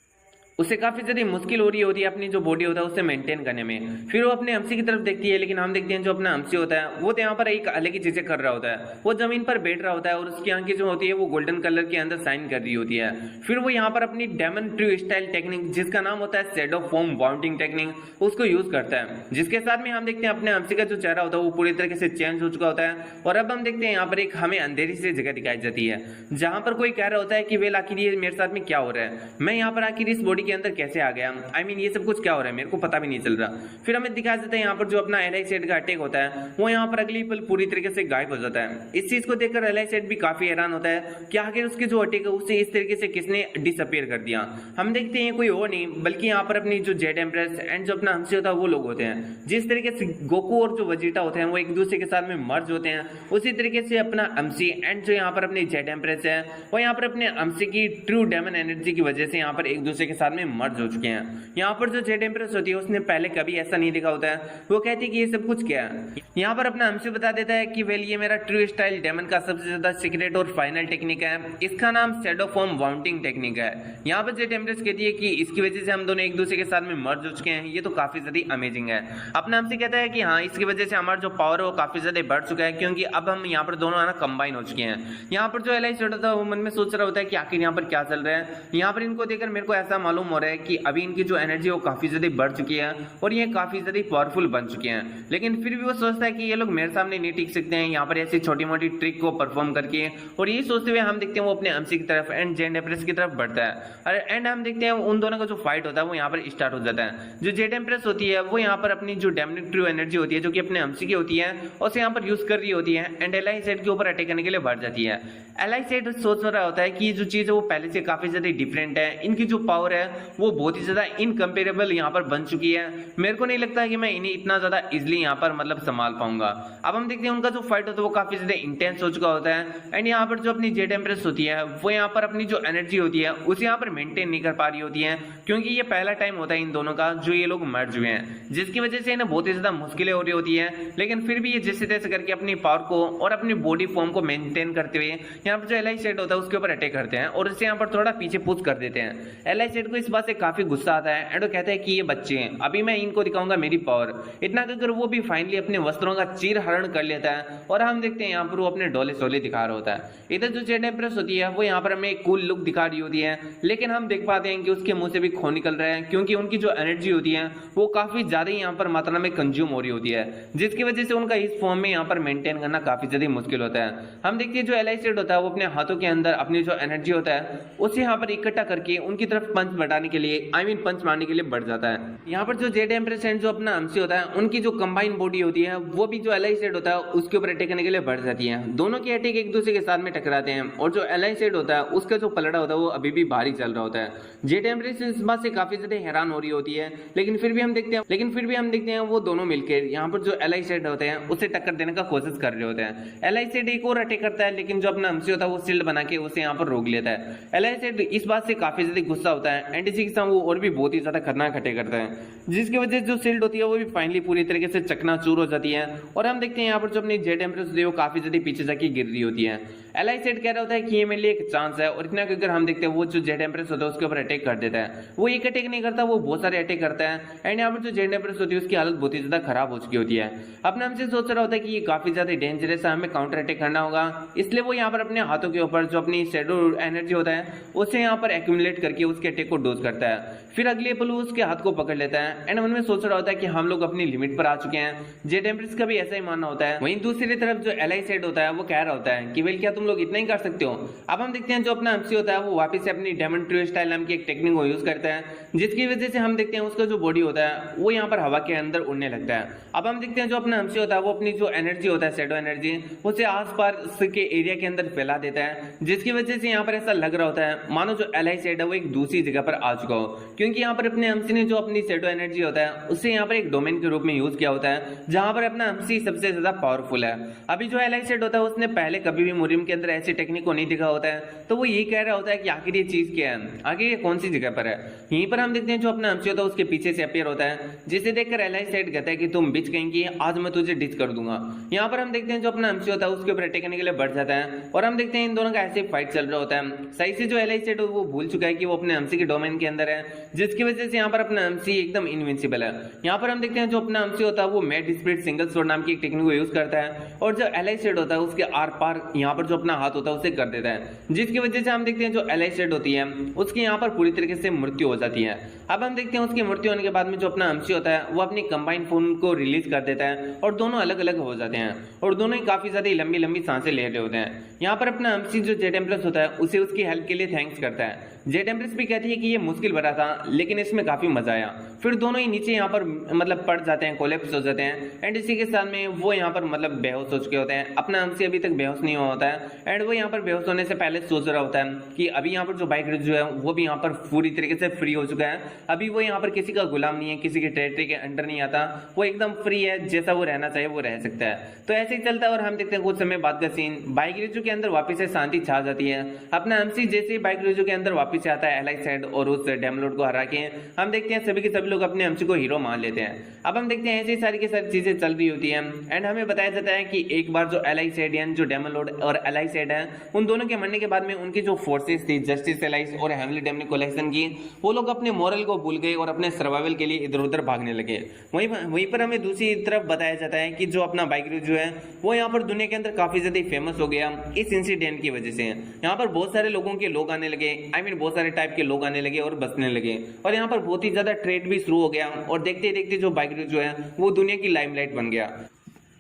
उसे काफी ज्यादा मुश्किल हो रही होती है अपनी जो बॉडी होता है उसे मेंटेन करने में। फिर वो अपने एमसी की तरफ देखती है, लेकिन हम देखते हैं जो अपना एमसी होता है वो तो यहाँ पर एक अलग ही चीजें कर रहा होता है। वो जमीन पर बैठ रहा होता है और उसकी आंखें जो होती है वो गोल्डन कलर के अंदर साइन कर रही होती है। फिर वो यहाँ पर अपनी डेमन ट्रू स्टाइल टेक्निक जिसका नाम होता है शैडो फॉर्म बाउंडिंग टेक्निक उसको यूज करता है, जिसके साथ में हम देखते हैं अपने एमसी का जो चेहरा होता है वो पूरी तरीके से चेंज हो चुका होता है। और अब हम देखते हैं यहाँ पर एक हमें अंधेरी से जगह दिखाई जाती है जहां पर कोई कह रहा होता है कि वेल आखिर ये मेरे साथ में क्या हो रहा है, मैं यहाँ पर आखिर इस बॉडी के अंदर कैसे आ गया, आई मीन ये सब कुछ क्या हो रहा है मेरे को पता भी नहीं चल रहा। फिर हमें दिखाया जाता है यहाँ पर जो अपना एलाई सेट का अटैक होता है वो यहाँ पर अगली पल पूरी तरीके से गायब हो जाता है। इस चीज को देखकर एलाई सेट भी काफी हैरान होता है कि आखिर उसके जो अटैक है उसे इस तरीके से किसने डिसअपीयर कर दिया। हम देखते हैं कोई और नहीं बल्कि यहाँ पर अपनी जो जेड एम्प्रेस एंड जो अपना एमसी होता है वो लोग होते हैं। जिस तरीके से गोकू और जो वजीटा होते हैं वो एक दूसरे के साथ में मर्ज होते हैं, उसी तरीके से अपना एमसी एंड जो यहाँ पर अपनी जेड एम्प्रेस है वो यहाँ पर अपने एमसी की ट्रू डेमन एनर्जी की वजह से यहाँ पर एक दूसरे के साथ में मर्ज हो चुके हैं। यहाँ पर जो जेड एम्प्रेस होती है उसने पहले कभी ऐसा नहीं देखा होता है, वो कहती है कि ये सब कुछ क्या है। यहाँ पर अपना एमसी बता देता है कि वेल ये मेरा ट्रू स्टाइल डेमन का सबसे ज्यादा सीक्रेट और फाइनल टेक्निक है, इसका नाम शैडो फॉर्म बाउंडिंग टेक्निक है। यहाँ पर जेड एम्प्रेस कहती है कि इसकी वजह से हम दोनों एक दूसरे के साथ में मर्ज हो चुके हैं, ये तो काफी ज्यादा अमेजिंग है। अपना एमसी कहता है कि हाँ इसकी वजह से हमारा जो पावर है वो काफी ज्यादा बढ़ चुका है, क्योंकि अब हम यहाँ पर दोनों आना कंबाइन हो चुके हैं। यहाँ पर जो एलाई सेट होता है वो मन में सोच रहा होता है कि आखिर यहाँ पर क्या चल रहा है। यहाँ पर इनको देखकर मेरे को ऐसा मालूम हो रहा है कि अभी इनकी जो एनर्जी वो काफी ज्यादा बढ़ चुकी है और ये काफी ज्यादा पावरफुल बन चुके हैं। लेकिन फिर भी वो सोचता है कि ये लोग मेरे सामने नहीं टिक सकते हैं यहाँ पर ऐसी छोटी मोटी ट्रिक को परफॉर्म करके, और यही सोचते हुए हम देखते हैं वो अपने एमसी की तरफ एंड जेड एम्प्रेस की तरफ बढ़ता है। और एंड हम देखते हैं उन दोनों का जो फाइट होता है वो यहाँ पर स्टार्ट हो जाता है। जो जेड एम्प्रेस होती है वो यहाँ पर अपनी जो डेमनिक ट्रू एनर्जी होती है जो कि अपने एमसी की होती है उसे यहाँ पर यूज कर रही होती है एंड एलाई सेट के ऊपर अटैक करने के लिए बढ़ जाती है। एलाई सेट सोच रहा होता है कि ये जो चीज है वो पहले से काफी ज्यादा डिफरेंट है, इनकी जो पावर है वो बहुत ही ज्यादा इनकम्पेरेबल यहाँ पर बन चुकी है। मेरे को नहीं लगता है कि मैं इन्हें इतना ज्यादा इजिली यहाँ पर मतलब संभाल पाऊंगा। अब हम देखते हैं उनका जो फाइट होता है वो काफी ज्यादा इंटेंस हो चुका होता है एंड यहाँ पर जो अपनी जेड एम्प्रेस होती है वो यहाँ पर अपनी जो एनर्जी होती है उसे यहाँ पर मेंटेन नहीं कर पा रही होती है, क्योंकि ये पहला टाइम होता है इन दोनों का जो ये लोग मर्ज हुए हैं, जिसकी वजह से इन्हें बहुत ही ज्यादा मुश्किलें हो रही होती है। लेकिन फिर भी ये जैसे तैसे करके अपनी पावर को और अपनी बॉडी फॉर्म को मेंटेन करते हुए यहाँ पर जो एलाई सेट होता है उसके ऊपर अटैक करते हैं और इसे यहाँ पर थोड़ा पीछे पुश कर देते हैं। एलाई सेट को इस इस बात से काफी गुस्सा आता है एंड वो कहता है कि ये बच्चे हैं, अभी मैं इनको दिखाऊंगा मेरी पावर। इतना कहकर वो भी फाइनली अपने वस्त्रों का चीर हरण कर लेता है और हम देखते हैं यहाँ पर वो अपने डोले सोले दिखा रहा होता है। इधर जो जेड एम्प्रेस होती है वो यहाँ पर हमें एक कूल लुक दिखा रही होती है, लेकिन हम देख पाते हैं कि उसके मुंह से भी खून निकल रहा है, क्योंकि उनकी जो एनर्जी होती है वो काफी ज्यादा यहाँ पर मात्रा में कंज्यूम हो रही होती है, जिसकी वजह से उनका इस फॉर्म में यहाँ पर मेंटेन करना काफी ज्यादा मुश्किल होता है। हम देखते हैं जो एलाइसेड होता है वो अपने हाथों के अंदर अपनी जो एनर्जी होता है उसे यहाँ पर इकट्ठा करके उनकी तरफ पंच बढ़ाने के लिए पंच मारने के लिए बढ़ जाता है। यहाँ पर जो जेड एम्प्रेस एंड जो अपना एमसी होता है उनकी जो कंबाइन बॉडी होती है वो भी जो एलाइसेड होता है उसके ऊपर अटैक करने के लिए बढ़ जाती है। दोनों की अटैक एक दूसरे के साथ में टकराते हैं और जो एलाइसेड होता है उसका जो पलड़ा होता है वो अभी भी भारी चल रहा होता है। जेड एम्प्रेस इस बात से काफी ज्यादा हैरान हो रही होती है, लेकिन फिर भी हम देखते हैं वो दोनों मिलकर यहाँ पर जो एलाइसेड होते हैं उसे टक्कर देने का कोशिश कर रहे होते हैं। एलाइसेड एक और अटैक करता है, लेकिन जो अपना एमसी होता है वो शील्ड बना के उसे यहाँ पर रोक लेता है। एलाइसेड इस बात से काफी ज्यादा गुस्सा होता है एंड इसी के साथ वो और भी बहुत ही ज्यादा खतरनाक अटैक करता है, जिसकी वजह से जो शील्ड होती है वो भी फाइनली पूरी तरीके से चकनाचूर हो जाती है। और हम देखते हैं यहाँ पर जो अपनी जेड एम्प्रेस होती है वो काफी ज्यादा पीछे जाके गिर रही होती है। एलाइसेड कह रहा होता है कि ये मेरे लिए एक चांस है, और इतना अगर हम देखते हैं वो जो जेड एम्प्रेस होता है उसके ऊपर अटैक कर देता है। वो एक अटैक नहीं करता, वो बहुत सारे अटैक करता है एंड यहाँ पर जो जेड एम्प्रेस होती है उसकी हालत बहुत ही ज्यादा खराब हो चुकी होती है। अपने हमसे सोच रहा होता है कि ये काफी ज्यादा डेंजरस है, हमें काउंटर अटैक करना होगा, इसलिए वो यहाँ पर अपने हाथों के ऊपर जो अपनी शैडो एनर्जी होता है उसे यहाँ पर एक्यूमुलेट करके उसके अटैक को डोज करता है। फिर अगले पल उसके हाथ को पकड़ लेता है एंड मन में सोच रहा होता है कि हम लोग अपनी लिमिट पर आ चुके हैं। जेड एम्प्रेस का भी ऐसा ही मानना होता है। वहीं दूसरी तरफ जो एलाइसेड होता है वो कह रहा होता है कि वेल क्या तुम लोग इतना ही कर सकते हो। अब हम देखते हैं जो अपना एमसी होता है वो वापस से अपनी डायमंड ट्रू स्टाइल नाम की एक टेक्निक को यूज करता है, जिसकी वजह से हम देखते हैं उसका जो बॉडी होता है वो यहाँ पर हवा के अंदर उड़ने लगता है। अब हम देखते हैं जो अपना एमसी होता है वो अपनी जो एनर्जी होता है शैडो एनर्जी उसे आसपास के एरिया के अंदर फैला देता है, जिसकी वजह से यहाँ पर ऐसा लग रहा होता है मानो जो एलाइसेड है वो एक दूसरी जगह पर आ चुका हो, क्योंकि यहाँ पर अपने एमसी ने जो अपनी शैडो एनर्जी होता है उससे यहाँ पर एक डोमेन के रूप में यूज किया होता है, जहां पर अपना एमसी सबसे ज्यादा पावरफुल है। अभी जो एलाइसेड होता है उसने पहले कभी भी मुरिम के अंदर ऐसी टेक्निक को नहीं देखा होता है, तो वो यही कह रहा होता है कि आखिर ये चीज क्या है, आगे ये कौन सी जगह पर है। यहीं पर हम देखते हैं जो अपना एमसी होता है उसके पीछे से अपीयर होता है, जिसे देखकर एलाइसेड कहता है कि तुम बिच कहेंगी, आज मैं तुझे डिच कर दूंगा। यहाँ पर हम देखते हैं जो अपना एमसी होता है उसके ऊपर अटैक करने के लिए बढ़ जाता है और हम देखते हैं इन दोनों का ऐसे फाइट चल रहा होता है। सही से जो एलाइसेड वो भूल चुका है कि वो अपने एमसी के डोमेन के अंदर है, जिसकी वजह से यहाँ पर अपना एमसी एकदम इनविंसिबल है। यहाँ पर हम देखते हैं जो अपना एमसी होता है वो मैड स्पिरिट सिंगल स्वॉर्ड नाम की एक टेक्निक को यूज करता है और जो एलाइसेड होता है उसके आर पार यहाँ पर जो अपना हाथ होता है उसे कर देता है, जिसकी वजह से हम देखते हैं जो एलाइसेड होती है उसकी यहाँ पर पूरी तरीके से मृत्यु हो जाती है। अब हम देखते हैं उसकी मृत्यु होने के बाद में जो अपना एमसी होता है वो अपनी कंबाइन फोन को रिलीज कर देता है और दोनों अलग अलग हो जाते हैं और दोनों ही काफी ज्यादा लंबी लंबी सांसें ले रहे होते हैं। यहाँ पर अपना एमसी जो जेड एम्प्रेस होता है उसे उसकी हेल्प के लिए थैंक्स करता है। जेड एम्प्रेस भी कहती है कि ये मुश्किल भरा था लेकिन इसमें काफी मजा आया। फिर दोनों ही नीचे यहाँ पर मतलब पड़ जाते हैं, कोलैप्स हो जाते हैं एंड इसी के साथ में वो यहाँ पर मतलब बेहोश हो चुके होते हैं। अपना एमसी अभी तक बेहोश नहीं हुआ होता है एंड वो यहाँ पर बेहोश होने से पहले सोच रहा होता है कि अभी यहाँ पर जो बाइक जो है वो भी यहाँ पर पूरी तरीके से फ्री हो चुका है। अभी वो यहाँ पर किसी का गुलाम नहीं है, किसी के टेरिटरी के अंडर नहीं आता, वो एकदम फ्री है, जैसा वो रहना चाहिए वो रह सकता है। तो ऐसे ही चलता है और हम देखते हैं कुछ समय बाद का सीन, बाइक रिजू के अंदर वापस से शांति छा जाती है। अपना एमसी जैसे ही बाइक रिजू के अंदर वापस से आता है एलाइसेड और उस डेमलोड को हरा के हम देखते हैं सभी के सभी लोग अपने एमसी को हीरो मान लेते हैं। अब हम देखते हैं ऐसी सारी की सारी चीजें चल रही होती है एंड हमें बताया जाता है कि एक बार जो एलाइसेड यानी जो डेमलोड और एलाइसेड है उन दोनों के मरने के बाद में उनकी जो फोर्सेस थी जस्टिस एलाइस और हेवनली डेमनिक कलेक्शन की, वो लोग अपने मॉरल को भूल गए और अपने सर्वाइवल के लिए इधर उधर भागने लगे। वहीं पर हमें दूसरी तरफ बताया जाता है कि जो अपना बाइक जो है वो यहाँ पर दुनिया के अंदर काफी ज्यादा फेमस हो गया इस इंसिडेंट की वजह से। यहाँ पर बहुत सारे लोगों के लोग आने लगे, बहुत सारे टाइप के लोग आने लगे और बसने लगे और यहाँ पर बहुत ही ज्यादा ट्रेड भी शुरू हो गया और देखते देखते जो बाइक जो है वो दुनिया की लाइमलाइट बन गया।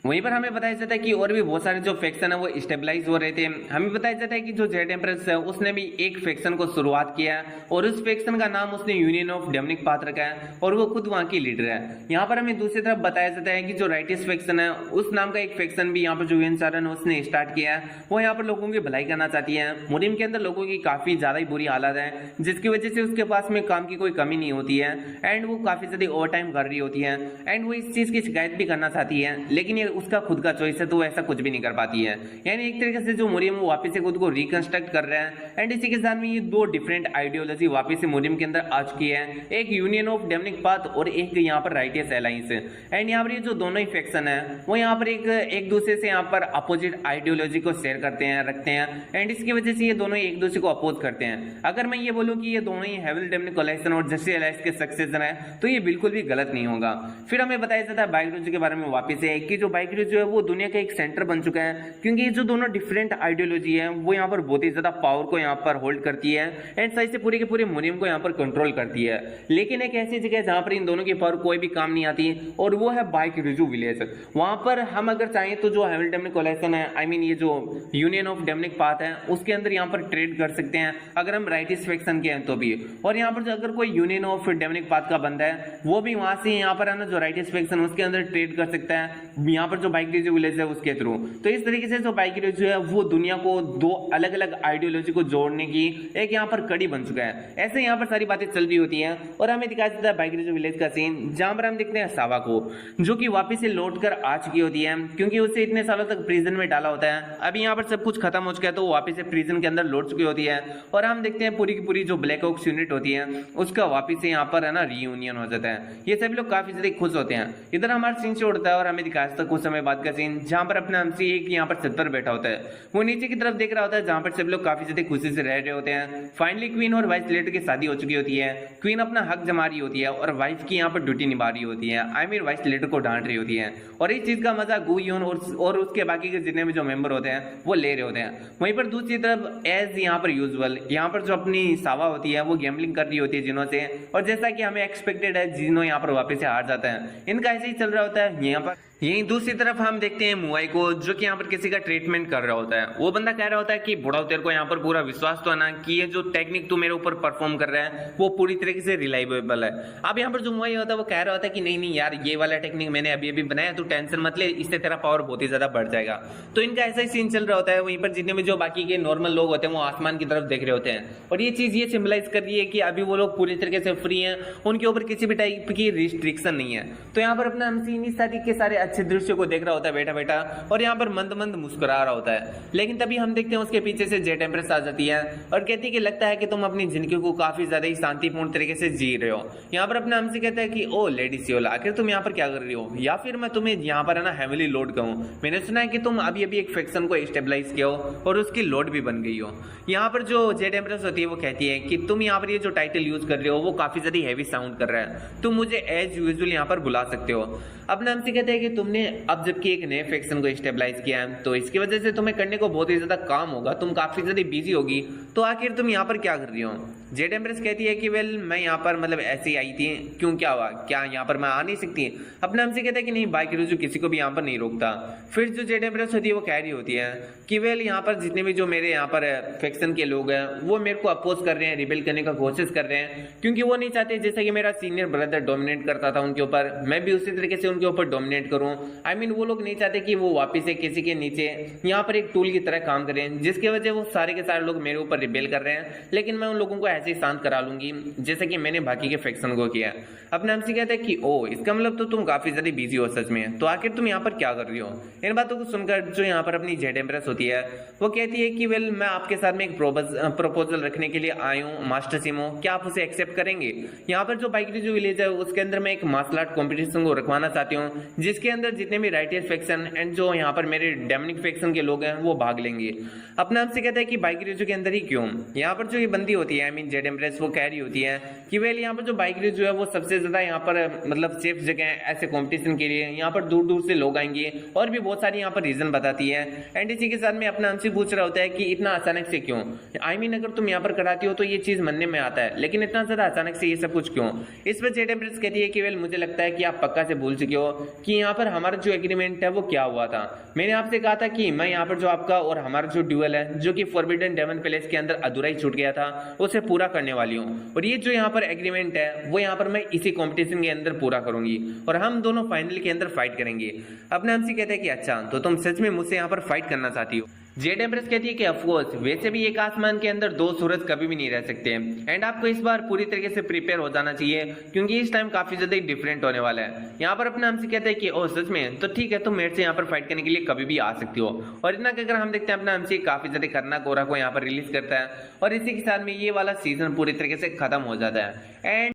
वहीं पर हमें बताया जाता है कि और भी बहुत सारे जो फैक्शन है वो स्टेबलाइज हो रहे थे। हमें बताया जाता है कि जो जेड एम्प्रेस है उसने भी एक फैक्शन को शुरुआत किया और उस फैक्शन का नाम उसने यूनियन ऑफ डेमनिक पाथ रखा है और वो खुद वहां की लीडर है। यहाँ पर हमें दूसरी तरफ बताया जाता है कि जो राइटिस फैक्शन है उस नाम का एक फैक्शन भी यहाँ पर जो यूएन उसने स्टार्ट किया है, वो यहाँ पर लोगों की भलाई करना चाहती है। मुरिम के अंदर लोगों की काफी ज्यादा ही बुरी हालत है, जिसकी वजह से उसके पास में काम की कोई कमी नहीं होती है एंड वो काफी ज्यादा ओवर टाइम कर रही होती है एंड वो इस चीज की शिकायत भी करना चाहती है, लेकिन ये उसका खुद का चॉइस है तो वो ऐसा कुछ भी नहीं कर पाती है। यानी एक तरीके से जो मुरियम वो वापस से खुद को रिकंस्ट्रक्ट कर रहे हैं। एंड इसी के साथ में ये दो डिफरेंट आइडियोलॉजी वापस से मुरियम के अंदर आ चुकी है, एक यूनियन ऑफ डेमनिक पाथ और एक यहाँ पर राइटियस अलायंस। एंड यहाँ पर ये जो दोनों ही फैक्शन है वो यहाँ पर एक दूसरे से यहाँ पर अपोजिट आइडियोलॉजी को शेयर करते हैं, रखते हैं। एंड इसकी वजह से ये दोनों एक दूसरे को अपोज करते हैं। अगर मैं ये बोलूं कि ये दोनों ही हेविल डेमनिक कोलेक्शन और जस्टिस अलायंस के सक्सेसर हैं तो ये बिल्कुल भी गलत नहीं होगा। फिर हमें बताया जाता है बाइकरूज के बारे में वापस से कि जो बाइकरूज है वो दुनिया का एक सेंटर बन चुका है, क्योंकि ये जो दोनों डिफरेंट आइडियोलॉजी है वो यहाँ पर बहुत ही ज्यादा पावर को यहाँ पर होल्ड करती है एंड सही से पूरे के पूरे मुनियम को यहाँ पर कंट्रोल करती है। लेकिन एक ऐसी जगह जहां पर इन दोनों की पावर कोई भी काम नहीं आती और वो है बाइकरूज विलेज। वहां पर हम अगर चाहें तो जो हेविल डेमनिक कोलेक्शन है, आई मीन ये जो यूनियन ऑफ डेमनिक पाथ है, उसके अंदर यहाँ पर ट्रेड कर सकते हैं अगर हम राइटिस फैक्शन के हैं तो भी। और यहाँ पर जो अगर कोई यूनियन ऑफ डेमनिक पाथ का बंदा है वो भी वहां से यहाँ पर है ना जो राइटिस फैक्शन उसके अंदर ट्रेड कर सकता है यहाँ पर जो बाइकरूज विलेज है उसके थ्रू। तो इस तरीके से जो बाइकरूज है वो दुनिया को दो अलग अलग आइडियोलॉजी को जोड़ने की एक यहाँ पर कड़ी बन चुका है। ऐसे यहाँ पर सारी बातें चल रही होती हैं और हमें दिखाया जाता है बाइकरूज विलेज का सीन, जहां पर हम देखते हैं सावा को जो कि वापस से लौट कर आ चुकी होती है, क्योंकि उसे इतने सालों तक प्रिजन में डाला होता है। अभी यहाँ पर सब कुछ खत्म हो चुका है तो वो वापस से प्रिजन के अंदर लौट चुकी होती है और हम देखते हैं पूरी की पूरी जो ब्लैक ऑक्स यूनिट होती है उसका वापस से यहाँ पर है ना रीयूनियन हो जाता है। ये सभी लोग काफी ज्यादा खुश होते हैं। इधर हमारा सीन से उड़ता है और हमें दिखाया जाता है कुछ समय बाद का सीन, जहां पर अपना MC एक यहाँ पर छत पर बैठा होता है, वो नीचे की तरफ देख रहा होता है जहां पर सभी लोग काफी ज्यादा खुशी से रह रहे होते हैं। फाइनली क्वीन और वाइस लेटर की शादी हो चुकी होती है। क्वीन अपना हक जमा रही होती है और वाइफ की यहाँ पर ड्यूटी निभा रही होती है, आई मीन वाइस लेटर को डांट रही होती है। और इस चीज का मजा गुयोन और उसके बाकी के जितने भी जो मेंबर होते हैं वो ले रहे होते हैं। वहीं पर दूसरी तरफ एज यहाँ पर यूजुअल यहाँ पर जो अपनी सावा होती है वो गैम्बलिंग कर रही होती है जिनों से, और जैसा कि हमें एक्सपेक्टेड है जिनों यहाँ पर वापस से हार जाता है। इनका ऐसे ही चल रहा होता है। यहाँ पर यहीं दूसरी तरफ हम देखते हैं मुआई को जो कि यहाँ पर किसी का ट्रीटमेंट कर रहा होता है। वो बंदा कह रहा होता है कि बुढ़ाओ तेरे को यहाँ पर पूरा विश्वास तो है ना कि ये जो टेक्निक तू मेरे ऊपर परफॉर्म कर रहा है वो पूरी तरीके से रिलायबल है। अब यहाँ पर जो मुआई होता है वो कह रहा होता है कि नहीं नहीं यार ये वाला टेक्निक मैंने अभी अभी बनाया, तू टेंशन मत ले, इससे तेरा पावर बहुत ही ज्यादा बढ़ जाएगा। तो इनका ऐसा ही सीन चल रहा होता है। वहीं पर जितने भी जो बाकी के नॉर्मल लोग होते हैं वो आसमान की तरफ देख रहे होते हैं और ये चीज ये सिंबलाइज कर रही है कि अभी वो लोग पूरी तरीके से फ्री है, उनके ऊपर किसी भी टाइप की रिस्ट्रिक्शन नहीं है। तो यहाँ पर अपना MC इस तरीके के सारे अच्छे दृश्य को देख रहा होता है बैठा बैठा और यहाँ पर मंद मंद मुस्कुरा रहा होता है। लेकिन तभी हम देखते हैं उसके पीछे से जेट एम्प्रेस आ जाती है और कहती है कि लगता है कि तुम अपनी जिंदगी को काफी ज्यादा ही शांतिपूर्ण तरीके से जी रहे हो। यहाँ पर अपना हमसे कहता है कि ओ लेडी सियोला आखिर तुम यहाँ पर क्या कर रही हो, या फिर मैं तुम्हें यहाँ पर है ना हेविली लोड कहूँ। मैंने सुना है कि तुम अभी अभी एक फैक्शन को स्टेबलाइज किया हो और उसकी लोड भी बन गई हो। यहाँ पर जो जेट एम्प्रेस होती है वो कहती है कि तुम यहाँ पर ये जो टाइटल यूज कर रहे हो वो काफी ज्यादा हैवी साउंड कर रहा है, तुम मुझे एज यूजुअल यहाँ पर बुला सकते हो। अपना हमसे कहते हैं कि तुमने अब जबकि एक नए फैक्शन को स्टेबलाइज किया है तो इसकी वजह से तुम्हें करने को बहुत ही ज्यादा काम होगा, तुम काफी ज्यादा बिजी होगी, तो आखिर तुम यहाँ पर क्या कर रही हो। जेड एम्प्रेस कहती है कि वेल मैं यहाँ पर मतलब ऐसे ही आई थी, क्यों क्या हुआ, क्या यहाँ पर मैं आ नहीं सकती। अपना हमसे कहता है कि नहीं बाइकरूज किसी को भी यहाँ पर नहीं रोकता। फिर जो जेड एम्प्रेस होती है वो कह रही होती है कि वेल यहाँ पर जितने भी जो मेरे यहाँ पर फैक्शन के लोग हैं वो मेरे को अपोज कर रहे हैं, रिबेल करने का कोशिश कर रहे हैं, क्योंकि वो नहीं चाहते जैसा कि मेरा सीनियर ब्रदर डोमिनेट करता था उनके ऊपर, मैं भी उसी तरीके से उनके ऊपर डोमिनेट करूं। आई मीन वो लोग नहीं चाहते कि वो वापस से किसी के नीचे यहाँ पर एक टूल की तरह काम करें, जिसकी वजह वो सारे के सारे लोग मेरे ऊपर रिबेल कर रहे हैं। लेकिन मैं उन लोगों को ऐसे ही शांत करा लूंगी जैसे कि मैंने बाकी के फैक्शन को किया। अपने हमसे कहते हैं कि ओ इसका मतलब तो तुम काफी ज्यादा बिजी हो सच में, तो आखिर तुम यहाँ पर क्या कर रही हो। इन बातों को सुनकर जो यहाँ पर अपनी जेड एम्प्रेस होती है वो कहती है कि वेल मैं आपके साथ में एक प्रपोजल रखने के लिए आई हूँ मास्टर सिमो, क्या आप उसे एक्सेप्ट करेंगे। यहाँ पर जो बाइकरी जो विलेज है उसके अंदर मैं एक मार्शल आर्ट कॉम्पिटिशन को रखवाना चाहती हूँ, जिसके अंदर जितने भी राइटियस फैक्शन एंड जो यहाँ पर मेरे डेमनिक फैक्शन के लोग हैं वो भाग लेंगे। अपने आपसे कहता है कि बाइकरी के अंदर ही क्यों। यहाँ पर जो ये बंदी होती है आई मीन जेड एम्प्रेस वो कह रही होती है कि वेल यहाँ पर जो बाइकरी जो है वो सबसे ज्यादा यहाँ पर मतलब सेफ जगह है ऐसे कॉम्पिटिशन के लिए, यहाँ पर दूर दूर से लोग आएंगे और भी बहुत सारी यहाँ पर रीजन बताती है। एंड इसी के साथ में अपना हमसे पूछ रहा होता है कि इतना अचानक से क्यों। आई मीन अगर तुम यहाँ पर कराती हो तो ये चीज मनने में आता है, लेकिन इतना ज्यादा अचानक से ये सब कुछ क्यों। इस पर जेड एम्प्रेस कहती है कि वेल मुझे लगता है कि आप पक्का से भूल चुके हो कि यहाँ पर हमारा जो एग्रीमेंट है वो क्या हुआ था। मैंने आपसे कहा था कि मैं यहाँ पर जो आपका और हमारा जो ड्यूअल है जो कि फॉरबिडन डेमन पैलेस के अंदर अधूरा ही छूट गया था उसे पूरा करने वाली हूँ, और ये जो यहाँ पर एग्रीमेंट है वो यहाँ पर मैं इसी कॉम्पिटिशन के अंदर पूरा करूंगी और हम दोनों फाइनल के अंदर फाइट करेंगे। अपने हमसे कहते हैं कि अच्छा तो तुम सच में मुझसे यहाँ पर फाइट करना चाहती हो। जेड एम्प्रेस कहती है कि ऑफकोर्स वैसे भी एक आसमान के अंदर दो सूरज कभी भी नहीं रह सकते एंड आपको इस बार पूरी तरीके से प्रिपेयर हो जाना चाहिए क्योंकि इस टाइम काफी ज्यादा डिफरेंट होने वाला है। यहाँ पर अपने हमसे कहते हैं कि ओ सच में, तो ठीक है, तुम मेरे से यहाँ पर फाइट करने के लिए कभी भी आ सकती हो। और इतना कहकर हम देखते हैं अपना हमसे काफी ज्यादा खतरनाक कोरा को यहाँ पर रिलीज करता है और इसी के साथ में ये वाला सीजन पूरी तरीके से खत्म हो जाता है। एंड